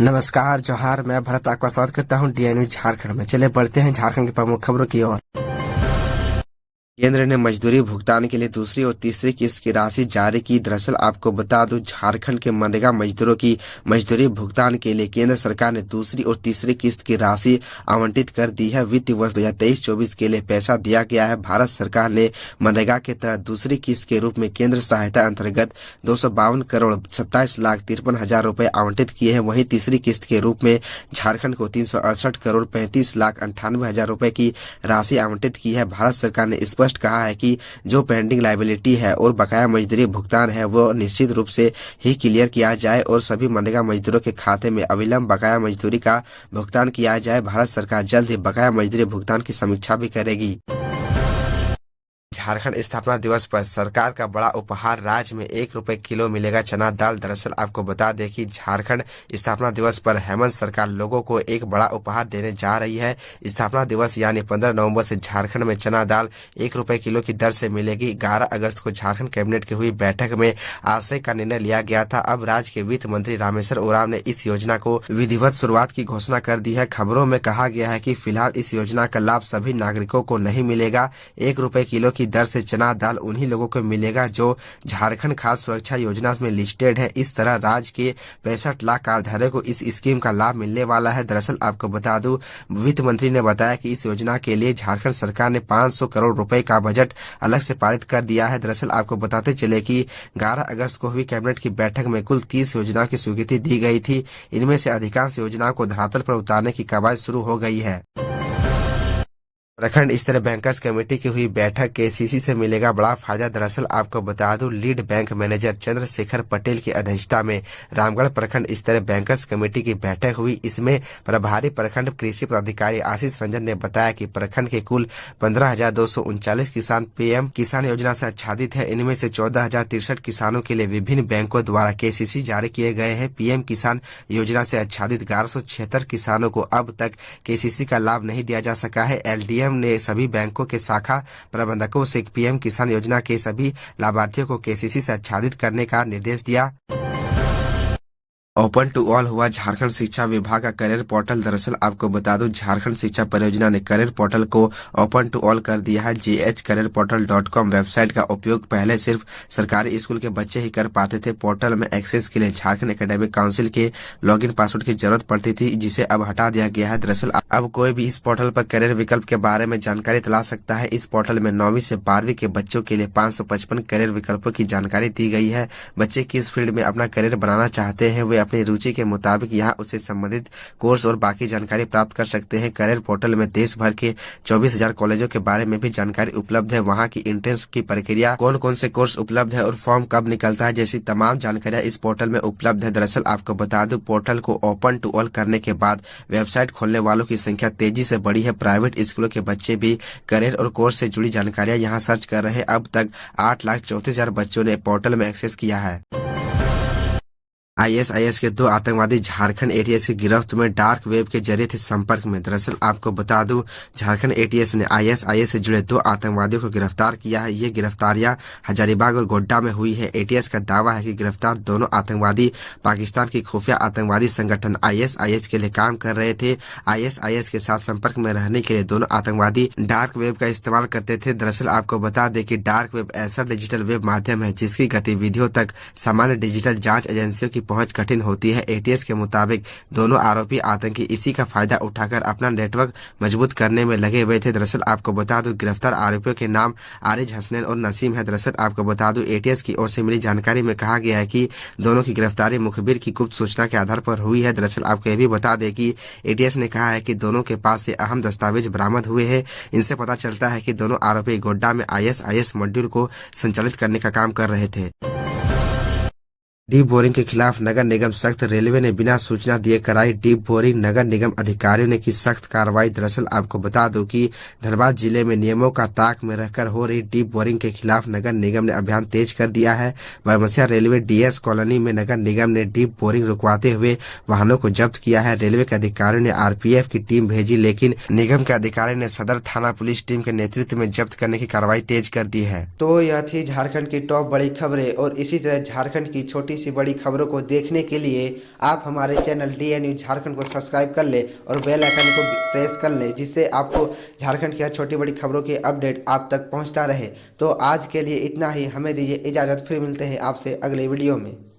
नमस्कार जोहार, मैं भरत आपका स्वागत करता हूं डीएनयू झारखंड में। चले बढ़ते हैं झारखंड की प्रमुख खबरों की ओर। केंद्र ने मजदूरी भुगतान के लिए दूसरी और तीसरी किस्त की राशि जारी की। दरअसल आपको बता दूं, झारखंड के मनरेगा मजदूरों की मजदूरी भुगतान के लिए केंद्र सरकार ने दूसरी और तीसरी किस्त की राशि आवंटित कर दी है। वित्तीय वर्ष 2023-24 के लिए पैसा दिया गया है। भारत सरकार ने मनरेगा के तहत दूसरी किस्त के रूप में केंद्र सहायता अंतर्गत 252 करोड़ 27 लाख 53 हजार रुपए आवंटित किए हैं। वहीं तीसरी किस्त के रूप में झारखंड को 368 करोड़ 35 लाख 98 हजार रुपए की राशि आवंटित की है। भारत सरकार ने स्पष्ट कहा है कि जो पेंडिंग लायबिलिटी है और बकाया मजदूरी भुगतान है वो निश्चित रूप से ही क्लियर किया जाए और सभी मनरेगा मजदूरों के खाते में अविलंब बकाया मजदूरी का भुगतान किया जाए। भारत सरकार जल्द ही बकाया मजदूरी भुगतान की समीक्षा भी करेगी। झारखंड स्थापना दिवस पर सरकार का बड़ा उपहार, राज्य में 1 रुपए किलो मिलेगा चना दाल। दरअसल आपको बता दें कि झारखंड स्थापना दिवस पर हेमंत सरकार लोगों को एक बड़ा उपहार देने जा रही है। स्थापना दिवस यानी 15 नवंबर से झारखंड में चना दाल 1 रुपए किलो की दर से मिलेगी। 11 अगस्त को झारखंड कैबिनेट की हुई बैठक में आशय का निर्णय लिया गया था। अब राज्य के वित्त मंत्री रामेश्वर उरांव ने इस योजना को विधिवत शुरुआत की घोषणा कर दी है। खबरों में कहा गया है कि फिलहाल इस योजना का लाभ सभी नागरिकों को नहीं मिलेगा। 1 रुपए किलो की दर से चना दाल उन्हीं लोगों को मिलेगा जो झारखंड खाद्य सुरक्षा योजना में लिस्टेड है। इस तरह राज्य के 65 लाख कार्डधारकों को इस स्कीम का लाभ मिलने वाला है। दरअसल आपको बता दूं, वित्त मंत्री ने बताया कि इस योजना के लिए झारखंड सरकार ने 500 करोड़ रुपए का बजट अलग से पारित कर दिया है। दरअसल आपको बताते चले कि 11 अगस्त को हुई कैबिनेट की बैठक में कुल 30 योजनाओं की स्वीकृति दी गई थी। इनमें से अधिकांश योजनाओं को धरातल पर उतारने की कवायद शुरू हो गई है। प्रखंड स्तरीय बैंकर्स कमेटी की हुई बैठक केसीसी से मिलेगा बड़ा फायदा। दरअसल आपको बता दूं, lead bank manager Chandrashekhar Patel की अध्यक्षता में रामगढ़ प्रखंड स्तरीय बैंकर्स कमेटी की बैठक हुई। इसमें प्रभारी प्रखंड कृषि पदाधिकारी आशीष रंजन ने बताया कि प्रखंड के कुल 15,239 किसान पीएम किसान योजना से आच्छादित है। इनमें से 14,063 किसानों के लिए विभिन्न बैंकों द्वारा केसीसी जारी किए गए हैं। पीएम किसान योजना से आच्छादित 1176 किसानों को अब तक केसीसी का लाभ नहीं दिया जा सका है। एलडीएम ने सभी बैंकों के शाखा प्रबंधकों से पीएम किसान योजना के सभी लाभार्थियों को केसीसी से आच्छादित करने का निर्देश दिया। ओपन टू ऑल हुआ झारखंड शिक्षा विभाग का करियर पोर्टल। दरअसल आपको बता दूं, झारखंड शिक्षा परियोजना ने करियर पोर्टल को ओपन टू ऑल कर दिया है। jhcareerportal.com वेबसाइट का उपयोग पहले सिर्फ सरकारी स्कूल के बच्चे ही कर पाते थे। पोर्टल में एक्सेस के लिए झारखंड एकेडमिक काउंसिल के लॉगिन पासवर्ड की जरूरत पड़ती थी, जिसे अब हटा दिया गया है। दरअसल अब कोई भी इस पोर्टल पर करियर विकल्प के बारे में जानकारी तलाश सकता है। इस पोर्टल में 9वीं से 12वीं के बच्चों के लिए 555 करियर विकल्पों की जानकारी दी गई है। बच्चे किस फील्ड में अपना करियर बनाना चाहते हैं वे अपनी रुचि के मुताबिक यहाँ उससे संबंधित कोर्स और बाकी जानकारी प्राप्त कर सकते हैं। करियर पोर्टल में देश भर के 24,000 कॉलेजों के बारे में भी जानकारी उपलब्ध है। वहाँ की एंट्रेंस की प्रक्रिया, कौन कौन से कोर्स उपलब्ध है और फॉर्म कब निकलता है जैसी तमाम जानकारियां इस पोर्टल में उपलब्ध है। दरअसल आपको बता दूं, पोर्टल को ओपन टू ऑल करने के बाद वेबसाइट खोलने वालों की संख्या तेजी से बढ़ी है। प्राइवेट स्कूलों के बच्चे भी करियर और कोर्स से जुड़ी जानकारियां यहाँ सर्च कर रहे हैं। अब तक 8,34,000 बच्चों ने पोर्टल में एक्सेस किया है। आईएसआईएस के 2 आतंकवादी झारखंड एटीएस की गिरफ्त में डार्क वेब के जरिए थे संपर्क में। दरअसल आपको बता दूं, झारखंड एटीएस ने आईएसआईएस से जुड़े 2 आतंकवादियों को गिरफ्तार किया है। ये गिरफ्तारियां हजारीबाग और गोड्डा में हुई है। एटीएस का दावा है कि गिरफ्तार दोनों आतंकवादी पाकिस्तान की खुफिया आतंकवादी संगठन आईएसआईएस के लिए काम कर रहे थे। आईएसआईएस के साथ संपर्क में रहने के लिए दोनों आतंकवादी डार्क वेब का इस्तेमाल करते थे। दरअसल आपको बता दें कि डार्क वेब ऐसा डिजिटल वेब माध्यम है जिसकी गतिविधियों तक सामान्य डिजिटल जांच एजेंसियों की पहुंच कठिन होती है। एटीएस के मुताबिक दोनों आरोपी आतंकी इसी का फायदा उठाकर अपना नेटवर्क मजबूत करने में लगे हुए थे। दरअसल आपको बता दूं, गिरफ्तार आरोपियों के नाम आरिज, हसनैन और नसीम है। दरअसल आपको बता दूं, एटीएस की ओर से मिली जानकारी में कहा गया है कि दोनों की गिरफ्तारी मुखबिर की गुप्त सूचना के आधार पर हुई है। दरअसल आपको यह भी बता दें कि एटीएस ने कहा है कि दोनों के पास से अहम दस्तावेज बरामद हुए हैं। इनसे पता चलता है कि दोनों आरोपी गोड्डा में आईएसआईएस मॉड्यूल को संचालित करने का काम कर रहे थे। डीप बोरिंग के खिलाफ नगर निगम सख्त, रेलवे ने बिना सूचना दिए कराई डीप बोरिंग, नगर निगम अधिकारियों ने की सख्त कार्रवाई। दरअसल आपको बता दूं कि धनबाद जिले में नियमों का ताक में रहकर हो रही डीप बोरिंग के खिलाफ नगर निगम ने अभियान तेज कर दिया है। बरमसिया रेलवे डीएस कॉलोनी में नगर निगम ने डीप बोरिंग रुकवाते हुए वाहनों को जब्त किया है। रेलवे के अधिकारियों ने आरपीएफ की टीम भेजी, लेकिन निगम के अधिकारी ने सदर थाना पुलिस टीम के नेतृत्व में जब्त करने की कार्रवाई तेज कर दी है। तो यह थी झारखंड की टॉप बड़ी खबरें और इसी तरह झारखंड की छोटी सी बड़ी खबरों को देखने के लिए आप हमारे चैनल DN न्यूज़ झारखंड को सब्सक्राइब कर ले और बेल आइकन को प्रेस कर ले, जिससे आपको झारखंड की हर छोटी बड़ी खबरों की अपडेट आप तक पहुंचता रहे। तो आज के लिए इतना ही, हमें दीजिए इजाज़त, फिर मिलते हैं आपसे अगले वीडियो में।